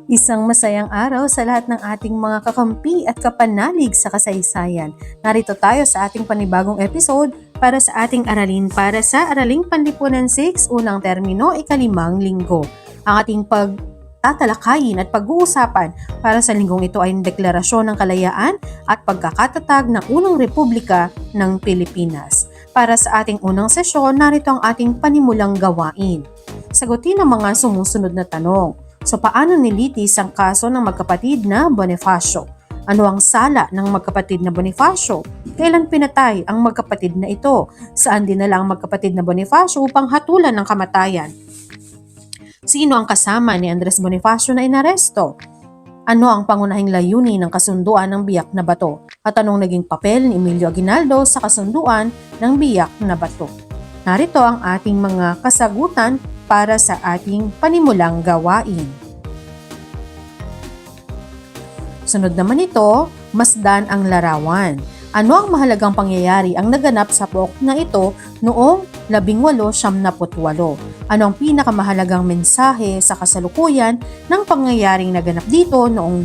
Isang masayang araw sa lahat ng ating mga kakampi at kapanalig sa kasaysayan. Narito tayo sa ating panibagong episode para sa ating aralin para sa Araling Panlipunan 6, unang termino, ikalimang linggo. Ang ating pagtatalakayin at pag-uusapan para sa linggong ito ay ang Deklarasyon ng Kalayaan at pagkakatatag ng Unang Republika ng Pilipinas. Para sa ating unang sesyon, narito ang ating panimulang gawain. Sagutin ang mga sumusunod na tanong. So paano nilitis ang kaso ng magkapatid na Bonifacio? Ano ang sala ng magkapatid na Bonifacio? Kailan pinatay ang magkapatid na ito? Saan dinala ang magkapatid na Bonifacio upang hatulan ng kamatayan? Sino ang kasama ni Andres Bonifacio na inaresto? Ano ang pangunahing layunin ng kasunduan ng Biak na Bato? At anong naging papel ni Emilio Aguinaldo sa kasunduan ng Biak na Bato? Narito ang ating mga kasagutan para sa ating panimulang gawain. Sunod naman ito, masdan ang larawan. Ano ang mahalagang pangyayari ang naganap sa pook na ito noong 1878? Ano ang pinakamahalagang mensahe sa kasalukuyan ng pangyayaring naganap dito noong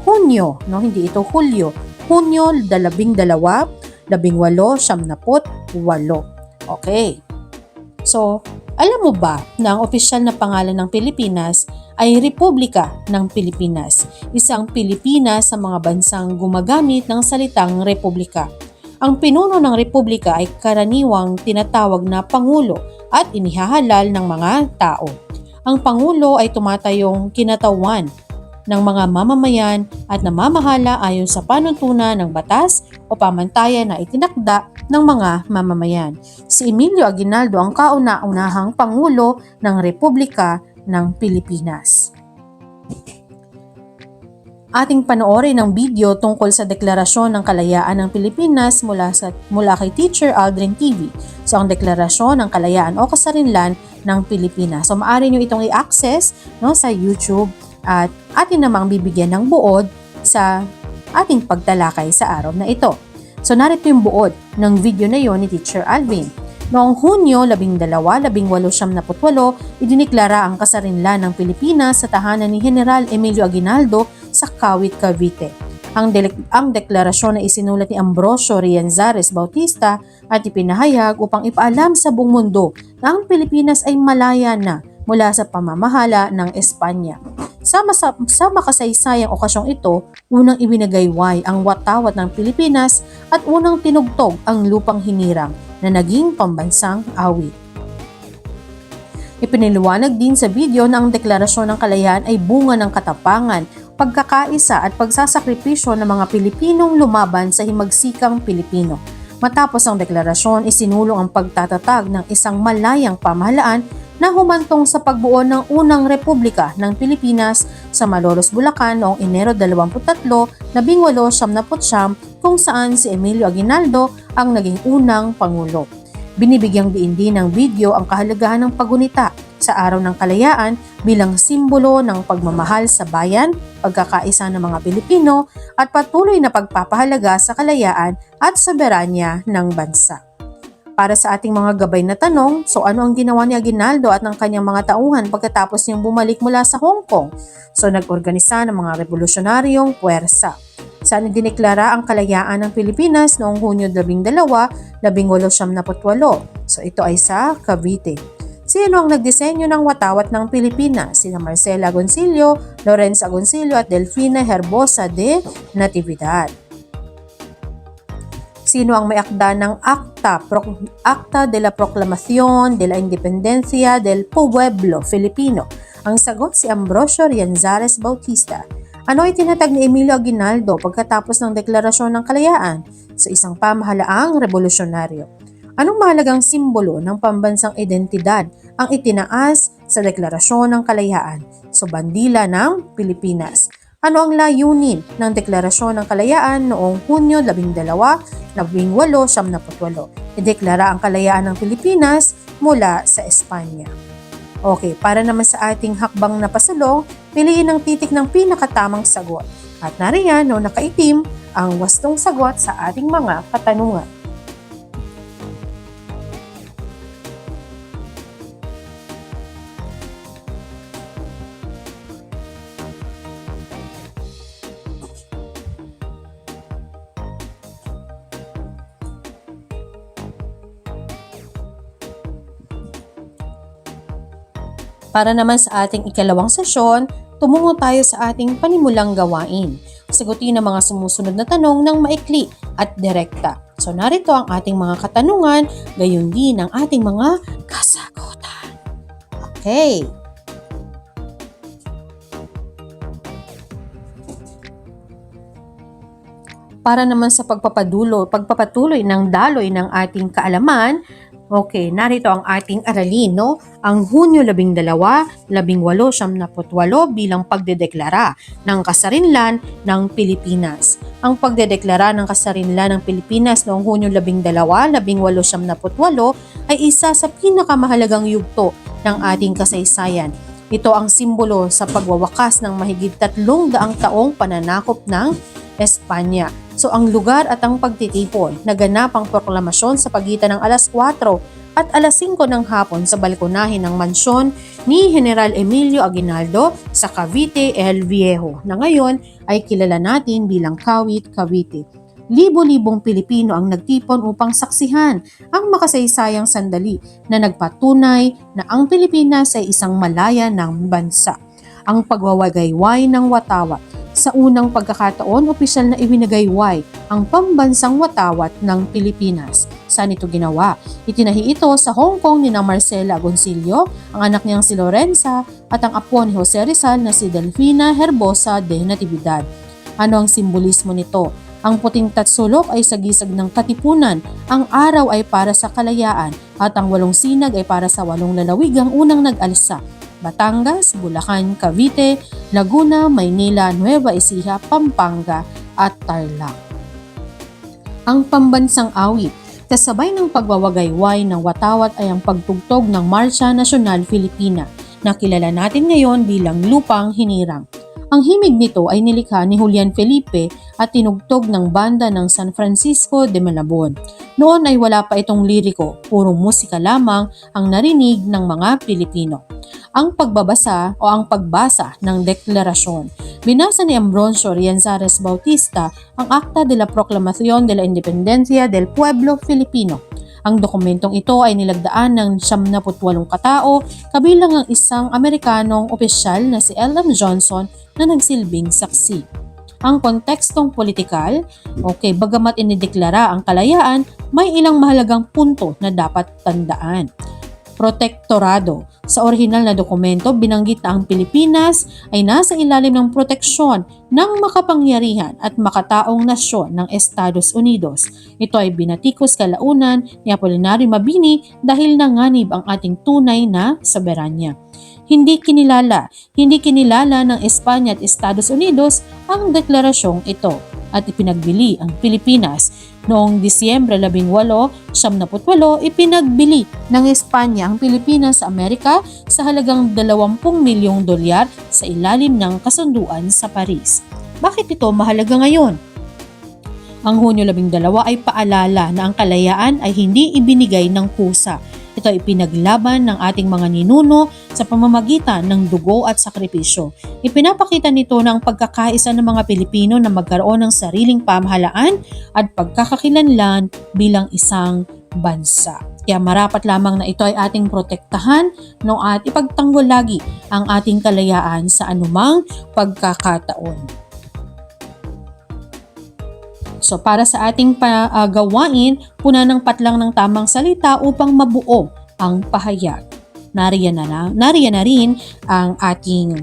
Hunyo, no? Hindi ito Hulyo. Hunyo 12, 1878. Okay. So, alam mo ba na ang opisyal na pangalan ng Pilipinas ay Republika ng Pilipinas, isang Pilipinas sa mga bansang gumagamit ng salitang Republika. Ang pinuno ng Republika ay karaniwang tinatawag na Pangulo at inihahalal ng mga tao. Ang Pangulo ay tumatayong kinatawan ng mga mamamayan at namamahala ayon sa panuntunan ng batas o pamantayan na itinakda ng mga mamamayan. Si Emilio Aguinaldo ang kauna-unahang Pangulo ng Republika ng Pilipinas. Ating panoorin ang video tungkol sa Deklarasyon ng Kalayaan ng Pilipinas mula kay Teacher Aldrin TV. So ang Deklarasyon ng Kalayaan o Kasarinlan ng Pilipinas. So maaari nyo itong i-access sa YouTube at atin namang bibigyan ng buod sa ating pagtalakay sa araw na ito. So narito yung buod ng video na yon ni Teacher Alvin. Noong Hunyo 12, 1878, idiniklara ang kasarinlan ng Pilipinas sa tahanan ni General Emilio Aguinaldo sa Kawit, Cavite. Ang deklarasyon ay isinulat ni Ambrosio Rianzares Bautista at ipinahayag upang ipaalam sa buong mundo na ang Pilipinas ay malaya na mula sa pamamahala ng Espanya. Sa makasaysayang okasyong ito, unang ibinagayway ang watawat ng Pilipinas at unang tinugtog ang lupang hinirang na naging pambansang awit. Ipiniliwanag din sa video na ang Deklarasyon ng Kalayaan ay bunga ng katapangan, pagkakaisa at pagsasakripisyo ng mga Pilipinong lumaban sa himagsikang Pilipino. Matapos ang deklarasyon, isinulong ang pagtatatag ng isang malayang pamahalaan na humantong sa pagbuo ng unang Republika ng Pilipinas sa Malolos, Bulacan noong Enero 23, 1879 kung saan si Emilio Aguinaldo ang naging unang Pangulo. Binibigyang diin din ng video ang kahalagahan ng paggunita sa Araw ng Kalayaan bilang simbolo ng pagmamahal sa bayan, pagkakaisa ng mga Pilipino at patuloy na pagpapahalaga sa kalayaan at soberanya ng bansa. Para sa ating mga gabay na tanong, so ano ang ginawa ni Aguinaldo at ng kanyang mga tauhan pagkatapos niyang bumalik mula sa Hong Kong? So nag-organisa ng mga revolusyonaryong puwersa. Saan idineklara ang kalayaan ng Pilipinas noong Hunyo 12, 1878? So ito ay sa Cavite. Sino ang nagdisenyo ng watawat ng Pilipinas? Sina Marcela Agoncillo, Lorenzo Agoncillo at Delfina Herbosa de Natividad. Sino ang may akda ng Acta de la Proclamación de la Independencia del Pueblo Filipino? Ang sagot si Ambrosio Rianzares Bautista. Ano ay tinatag ni Emilio Aguinaldo pagkatapos ng Deklarasyon ng Kalayaan sa isang pamahalaang revolusyonaryo? Anong mahalagang simbolo ng pambansang identidad ang itinaas sa Deklarasyon ng Kalayaan? So bandila ng Pilipinas. Ano ang layunin ng Deklarasyon ng Kalayaan noong Hunyo 12, 1878? Ideklara ang kalayaan ng Pilipinas mula sa Espanya. Okay, para naman sa ating hakbang na pasulong, piliin ang titik ng pinakatamang sagot. At nariyan, nakaitim, ang wastong sagot sa ating mga katanungan. Para naman sa ating ikalawang sesyon, tumungo tayo sa ating panimulang gawain. Sagutin ang mga sumusunod na tanong ng maikli at direkta. So narito ang ating mga katanungan, gayon din ang ating mga kasagutan. Okay. Para naman sa pagpapatuloy ng daloy ng ating kaalaman, okay, narito ang ating aralin, no? Ang Hunyo 12, 1878 bilang pagdedeklara ng kasarinlan ng Pilipinas. Ang pagdedeklara ng kasarinlan ng Pilipinas noong Hunyo 12, 1878 ay isa sa pinakamahalagang yugto ng ating kasaysayan. Ito ang simbolo sa pagwawakas ng mahigit 300 taong pananakop ng Espanya. So ang lugar at ang pagtitipon, naganap ang proklamasyon sa pagitan ng alas 4 at alas 5 ng hapon sa balkonahin ng mansyon ni General Emilio Aguinaldo sa Cavite El Viejo na ngayon ay kilala natin bilang Kawit, Cavite. Libo-libong Pilipino ang nagtipon upang saksihan ang makasaysayang sandali na nagpatunay na ang Pilipinas ay isang malaya ng bansa. Ang pagwawagayway ng Watawat. Sa unang pagkakataon, opisyal na iwinagayway ang pambansang watawat ng Pilipinas. Saan ito ginawa? Itinahi ito sa Hong Kong ni Marcela Agoncillo, ang anak niyang si Lorenza at ang apo ni Jose Rizal na si Delfina Herbosa de Natividad. Ano ang simbolismo nito? Ang puting tatsulok ay sagisag ng katipunan, ang araw ay para sa kalayaan at ang 8 sinag ay para sa 8 lalawigang unang nag-alsa. Batangas, Bulacan, Cavite, Laguna, Maynila, Nueva Ecija, Pampanga at Tarlac. Ang pambansang awit. Kasabay ng pagwawagayway ng watawat ay ang pagtugtog ng Marcha Nacional Filipina na kilala natin ngayon bilang Lupang Hinirang. Ang himig nito ay nilikha ni Julian Felipe at tinugtog ng banda ng San Francisco de Malabon. Noon ay wala pa itong liriko, puro musika lamang ang narinig ng mga Pilipino. Ang pagbabasa o ang pagbasa ng deklarasyon. Binasa ni Ambrosio Rianzares Bautista ang Acta de la Proclamación de la Independencia del Pueblo Filipino. Ang dokumentong ito ay nilagdaan ng 78 katao, kabilang ang isang Amerikanong opisyal na si L.M. Johnson na nagsilbing saksi. Ang kontekstong politikal, bagamat inideklara ang kalayaan, may ilang mahalagang punto na dapat tandaan. Protektorado. Sa orihinal na dokumento, binanggit na ang Pilipinas ay nasa ilalim ng proteksyon ng makapangyarihan at makataong nasyon ng Estados Unidos. Ito ay binatikos kalaunan ni Apolinario Mabini dahil nanganib ang ating tunay na soberanya. Hindi kinilala ng Espanya at Estados Unidos ang deklarasyong ito at ipinagbili ang Pilipinas. Noong Disyembre 18, 1978, ipinagbili ng Espanya ang Pilipinas sa Amerika sa halagang $20 milyong sa ilalim ng kasunduan sa Paris. Bakit ito mahalaga ngayon? Ang Hunyo 12 ay paalala na ang kalayaan ay hindi ibinigay ng kusa. Ito ay pinaglaban ng ating mga ninuno sa pamamagitan ng dugo at sakripisyo. Ipinapakita nito na ang pagkakaisa ng mga Pilipino na magkaroon ng sariling pamahalaan at pagkakakilanlan bilang isang bansa. Kaya marapat lamang na ito ay ating protektahan at ipagtanggol lagi ang ating kalayaan sa anumang pagkakataon. So para sa ating gawain, puna ng patlang ng tamang salita upang mabuo ang pahayag. Nariyan na rin ang ating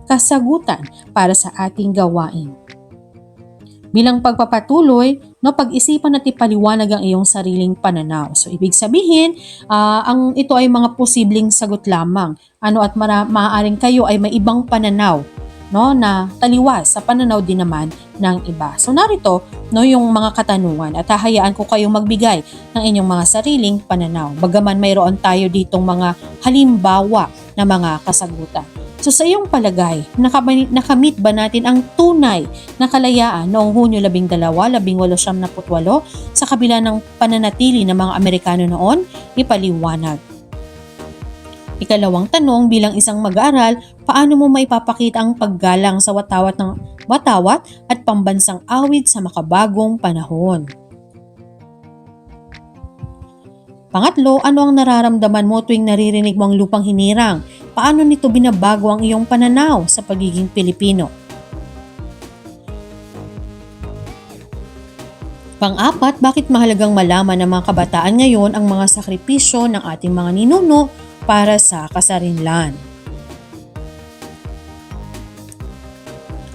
kasagutan para sa ating gawain. Bilang pagpapatuloy, pag-isipan at ipaliwanag ang iyong sariling pananaw. So ibig sabihin, ito ay mga posibleng sagot lamang. At maaaring kayo ay may ibang pananaw na taliwas sa pananaw din naman ng iba. So narito yung mga katanungan at hahayaan ko kayong magbigay ng inyong mga sariling pananaw. Bagaman mayroon tayo ditong mga halimbawa na mga kasagutan. So sa iyong palagay, nakamit ba natin ang tunay na kalayaan noong Hunyo 12, 1878 sa kabila ng pananatili ng mga Amerikano noon? Ipaliwanag. Ikalawang tanong, bilang isang mag-aaral, paano mo maipapakita ang paggalang sa watawat at pambansang awit sa makabagong panahon? Pangatlo, ano ang nararamdaman mo tuwing naririnig mo ang Lupang Hinirang? paano nito binabago ang iyong pananaw sa pagiging Pilipino? Pang-apat, bakit mahalagang malaman ng mga kabataan ngayon ang mga sakripisyo ng ating mga ninuno para sa kasarinlan?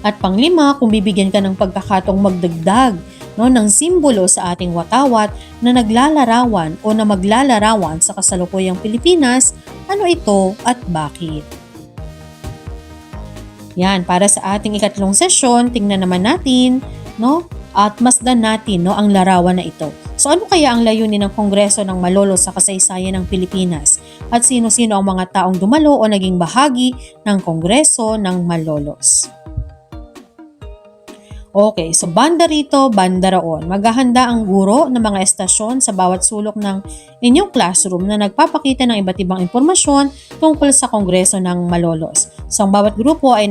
At pang-lima, kung bibigyan ka ng pagkakataong magdagdag ng simbolo sa ating watawat na naglalarawan o na maglalarawan sa kasalukuyang Pilipinas, ano ito at bakit? Yan, para sa ating ikatlong sesyon, tingnan naman natin, at masdan natin ang larawan na ito. So ano kaya ang layunin ng Kongreso ng Malolos sa kasaysayan ng Pilipinas? At sino-sino ang mga taong dumalo o naging bahagi ng Kongreso ng Malolos? Okay, so banda rito, banda roon. Maghahanda ang guro ng mga estasyon sa bawat sulok ng inyong classroom na nagpapakita ng iba't ibang impormasyon tungkol sa Kongreso ng Malolos. So ang bawat grupo ay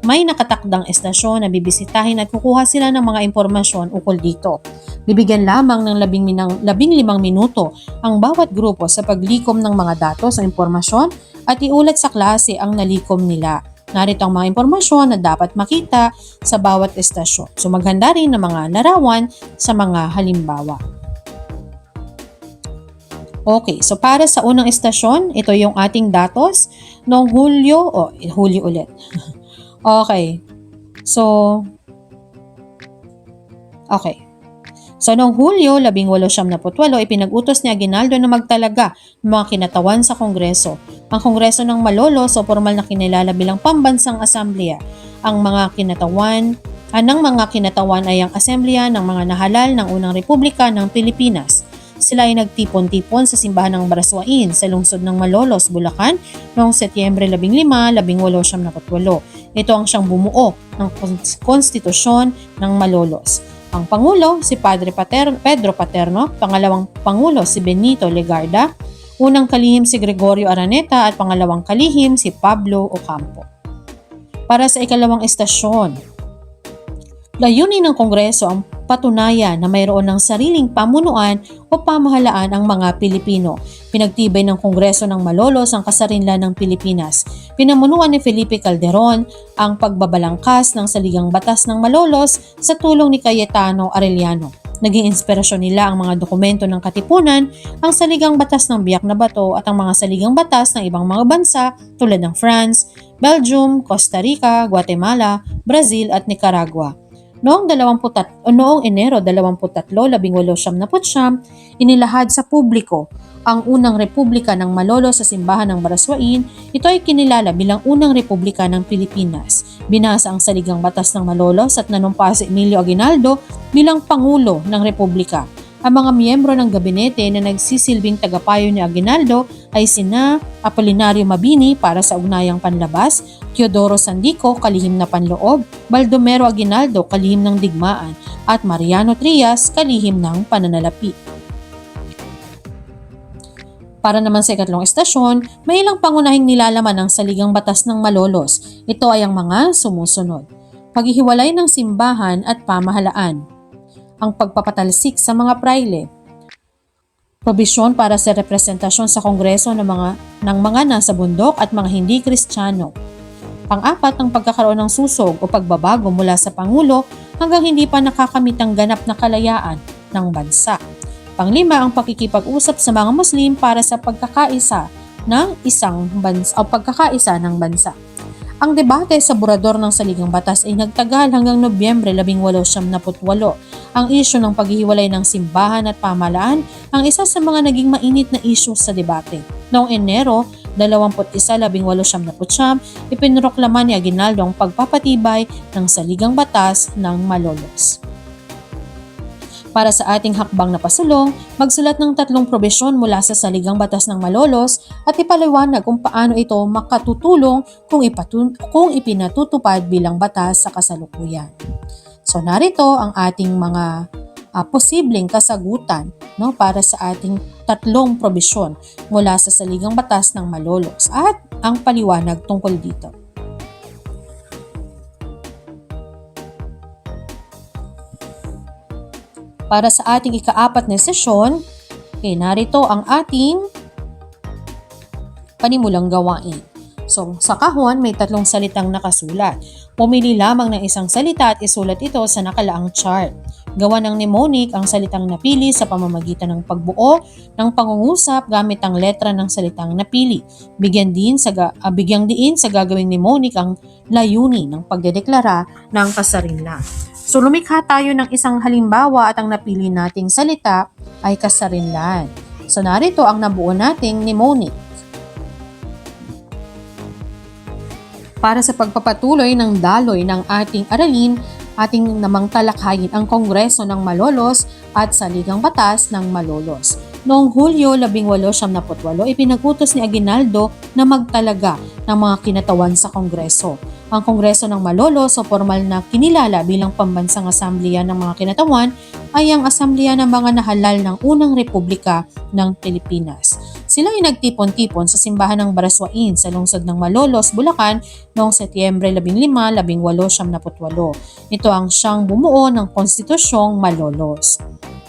may nakatakdang estasyon na bibisitahin at kukuha sila ng mga impormasyon ukol dito. Bibigyan lamang ng 15 minuto ang bawat grupo sa paglikom ng mga datos o impormasyon at iulat sa klase ang nalikom nila. Narito ang mga impormasyon na dapat makita sa bawat estasyon. So maghanda rin ng mga larawan sa mga halimbawa. Okay, so para sa unang estasyon, ito yung ating datos noong Hulyo ulit. Okay. So noong Hulyo 1878, ipinag-utos ni Aguinaldo na magtalaga ng mga kinatawan sa Kongreso. Ang Kongreso ng Malolos o formal na kinilala bilang Pambansang Asambleya. Ang mga kinatawan ay ang Asambleya ng mga nahalal ng unang Republika ng Pilipinas. Sila ay nagtipon-tipon sa simbahan ng Baraswain sa lungsod ng Malolos, Bulacan noong Setyembre 15, 1878. Ito ang siyang bumuo ng konstitusyon ng Malolos. Ang Pangulo si Padre Pedro Paterno, pangalawang Pangulo si Benito Legarda, unang kalihim si Gregorio Araneta at pangalawang kalihim si Pablo Ocampo. Para sa ikalawang estasyon, layunin ng Kongreso ang patunayan na mayroon ng sariling pamunuan o pamahalaan ang mga Pilipino. Pinagtibay ng Kongreso ng Malolos ang kasarinlan ng Pilipinas. Pinamunuan ni Felipe Calderon ang pagbabalangkas ng saligang batas ng Malolos sa tulong ni Cayetano Arellano. Naging inspirasyon nila ang mga dokumento ng Katipunan, ang saligang batas ng Biak na Bato at ang mga saligang batas ng ibang mga bansa tulad ng France, Belgium, Costa Rica, Guatemala, Brazil at Nicaragua. Noong Enero 23, 1879, inilahad sa publiko ang unang republika ng Malolos sa simbahan ng Baraswain. Ito ay kinilala bilang unang republika ng Pilipinas. Binasa ang saligang batas ng Malolos at nanumpa si Emilio Aguinaldo bilang Pangulo ng Republika. Ang mga miyembro ng gabinete na nagsisilbing tagapayo ni Aguinaldo ay sina Apolinario Mabini para sa ugnayang panlabas, Teodoro Sandico, kalihim na panloob, Baldomero Aguinaldo, kalihim ng digmaan, at Mariano Trias, kalihim ng pananalapi. Para naman sa ikatlong estasyon, may ilang pangunahing nilalaman ng saligang batas ng Malolos. Ito ay ang mga sumusunod: paghihiwalay ng simbahan at pamahalaan, ang pagpapatalsik sa mga prayle, probisyon para sa representasyon sa Kongreso ng mga nasa bundok at mga hindi Kristiyano. Pang-apat, ang pagkakaroon ng susog o pagbabago mula sa Pangulo hanggang hindi pa nakakamit ang ganap na kalayaan ng bansa. Pang-lima, ang pakikipag-usap sa mga Muslim para sa pagkakaisa ng bansa. Ang debate sa Burador ng Saligang Batas ay nagtagal hanggang Nobyembre 1878. Ang isyu ng paghihiwalay ng simbahan at pamahalaan ang isa sa mga naging mainit na isyu sa debate. Noong Enero 21, 1879, ipinroklama ni Aguinaldo ang pagpapatibay ng Saligang Batas ng Malolos. Para sa ating hakbang na pasulong, magsulat ng 3 probisyon mula sa Saligang Batas ng Malolos at ipaliwanag kung paano ito makatutulong kung ipinatutupad bilang batas sa kasalukuyan. So narito ang ating mga posibleng kasagutan para sa ating 3 probisyon mula sa Saligang Batas ng Malolos at ang paliwanag tungkol dito. Para sa ating ika-4 na sesyon, narito ang ating Panimulang gawain. So, sa kahon may 3 salitang nakasulat. Pumili lamang ng isang salita at isulat ito sa nakalaang chart. Gawa ng mnemonic ang salitang napili sa pamamagitan ng pagbuo ng pangungusap gamit ang letra ng salitang napili. Bigyan diin sa gagawing mnemonic ang layunin ng pagdedeklara ng kasarinlan. So, lumikha tayo ng isang halimbawa at ang napili nating salita ay kasarinlan. So, narito ang nabuo nating mnemonic. Para sa pagpapatuloy ng daloy ng ating aralin, ating namang talakhayin ang Kongreso ng Malolos at Saligang Batas ng Malolos. Noong Hulyo 1898, ipinag-utos ni Aguinaldo na magtalaga ng mga kinatawan sa Kongreso. Ang Kongreso ng Malolos o formal na kinilala bilang pambansang asambleya ng mga kinatawan ay ang asambleya ng mga nahalal ng unang republika ng Pilipinas. Sila ay nagtipon-tipon sa simbahan ng Baraswain sa lungsod ng Malolos, Bulacan noong Setyembre 15, 1898. Ito ang siyang bumuo ng Konstitusyong Malolos.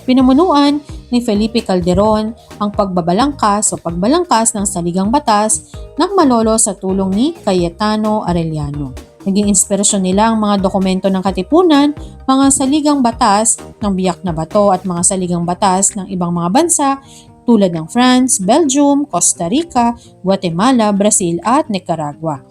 Pinamunuan ni Felipe Calderon ang pagbabalangkas o pagbalangkas ng saligang batas ng Malolos sa tulong ni Cayetano Arellano. Naging inspirasyon nila ang mga dokumento ng Katipunan, mga saligang batas ng Biak na Bato at mga saligang batas ng ibang mga bansa tulad ng France, Belgium, Costa Rica, Guatemala, Brazil at Nicaragua.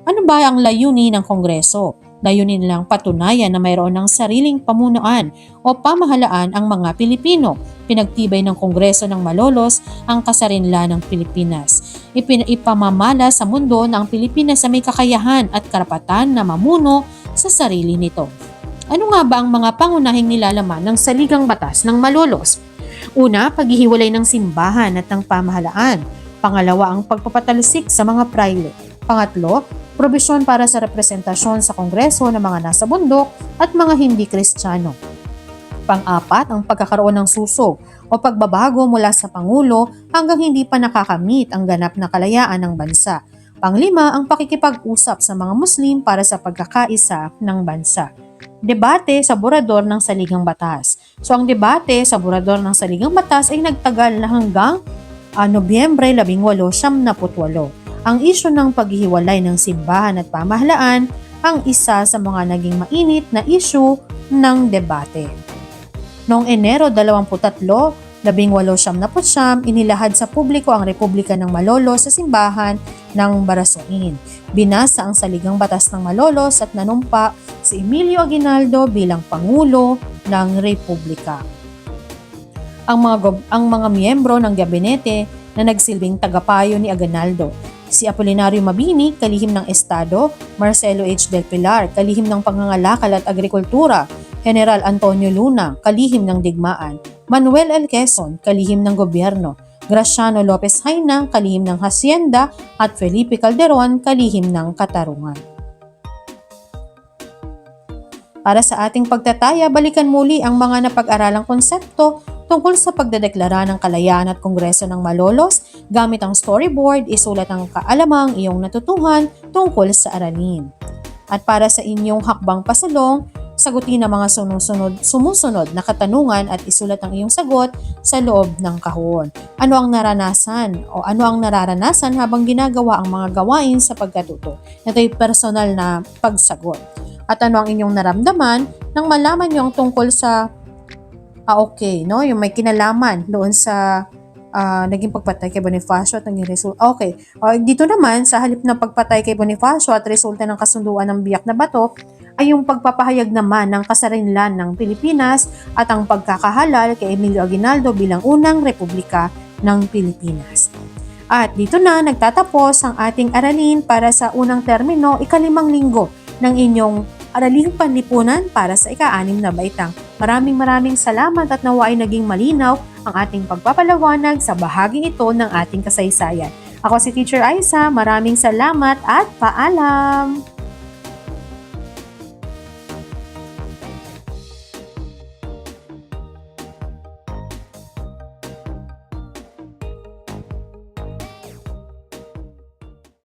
Ano ba ang layunin ng Kongreso? Layunin nilang patunayan na mayroon ng sariling pamunuan o pamahalaan ang mga Pilipino. Pinagtibay ng Kongreso ng Malolos ang kasarinlan ng Pilipinas. Ipamamala sa mundo na ang Pilipinas ay may kakayahan at karapatan na mamuno sa sarili nito. Ano nga ba ang mga pangunahing nilalaman ng Saligang Batas ng Malolos? Una, paghihiwalay ng simbahan at ng pamahalaan. Pangalawa, ang pagpapatalsik sa mga prayle. Pangatlo, probisyon para sa representasyon sa Kongreso ng mga nasa bundok at mga hindi Kristiyano. Pang-apat, ang pagkakaroon ng susog o pagbabago mula sa Pangulo hanggang hindi pa nakakamit ang ganap na kalayaan ng bansa. Panglima, ang pakikipag-usap sa mga Muslim para sa pagkakaisa ng bansa. Debate sa Burador ng Saligang Batas. So ang debate sa Burador ng Saligang Batas ay nagtagal na hanggang Nobyembre 1898. Ang isyu ng paghihiwalay ng simbahan at pamahalaan ang isa sa mga naging mainit na isyu ng debate. Noong Enero 23, 1899, inilahad sa publiko ang Republika ng Malolos sa simbahan ng Baraswain. Binasa ang Saligang Batas ng Malolos at nanumpa si Emilio Aguinaldo bilang Pangulo ng Republika. Ang mga miyembro ng gabinete na nagsilbing tagapayo ni Aguinaldo: si Apolinario Mabini, kalihim ng Estado; Marcelo H. del Pilar, kalihim ng Pangangalakal at Agrikultura; General Antonio Luna, kalihim ng Digmaan; Manuel L. Quezon, kalihim ng Gobyerno; Graciano Lopez Haina, kalihim ng Hacienda; at Felipe Calderon, kalihim ng Katarungan. Para sa ating pagtataya, balikan muli ang mga napag-aralang konsepto tungkol sa pagdedeklara ng kalayaan at Kongreso ng Malolos. Gamit ang storyboard, isulat ang kaalamang iyong natutuhan tungkol sa aralin. At para sa inyong hakbang pasulong, sagutin ang mga sumusunod na katanungan at isulat ang iyong sagot sa loob ng kahon. Ano ang nararanasan habang ginagawa ang mga gawain sa pagkatuto? Ito ay personal na pagsagot. At ano ang inyong naramdaman nang malaman niyo ang tungkol sa yung may kinalaman doon sa naging pagpatay kay Bonifacio at naging resulta. Dito naman, sa halip ng pagpatay kay Bonifacio at resulta ng kasunduan ng Biak na Bato, ay yung pagpapahayag naman ng kasarinlan ng Pilipinas at ang pagkakahalal kay Emilio Aguinaldo bilang unang republika ng Pilipinas. At dito na nagtatapos ang ating aralin para sa unang termino, ika-5 linggo ng inyong araling panlipunan para sa ika-6 na baitang. Maraming salamat at nawa ay naging malinaw ang ating pagpapaliwanag sa bahagi ito ng ating kasaysayan. Ako si Teacher Aiza, maraming salamat at paalam!